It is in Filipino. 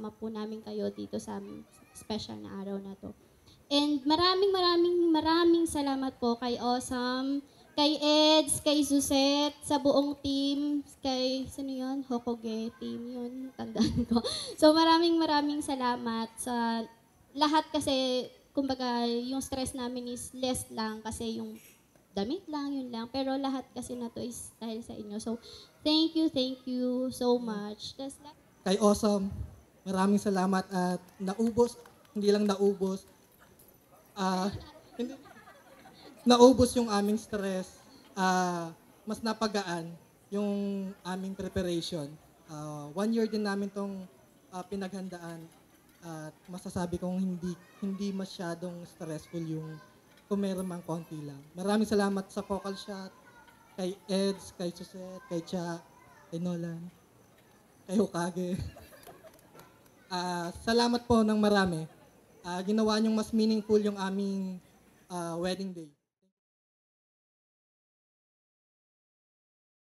kasama po namin kayo dito sa special na araw na to. And maraming salamat po kay Awesome, kay Eds, kay Suzette, sa buong team, kay, sino yun? Hokoge team yun, tandaan ko. So maraming salamat sa lahat kasi, kumbaga, yung stress namin is less lang kasi yung damit lang, yun lang. Pero lahat kasi na to is dahil sa inyo. So, thank you so much. Kay Awesome, maraming salamat at naubos, hindi lang naubos, hindi, naubos yung aming stress, mas napagaan yung aming preparation. 1 year din namin tong pinaghandaan at masasabi kong hindi masyadong stressful yung kung meron mang konti lang. Maraming salamat sa Vocal Shot, kay Eds, kay Suzette, kay Cha, kay Nolan, kay Hokage. Salamat po ng marami. Ginawa niyong mas meaningful yung aming wedding day.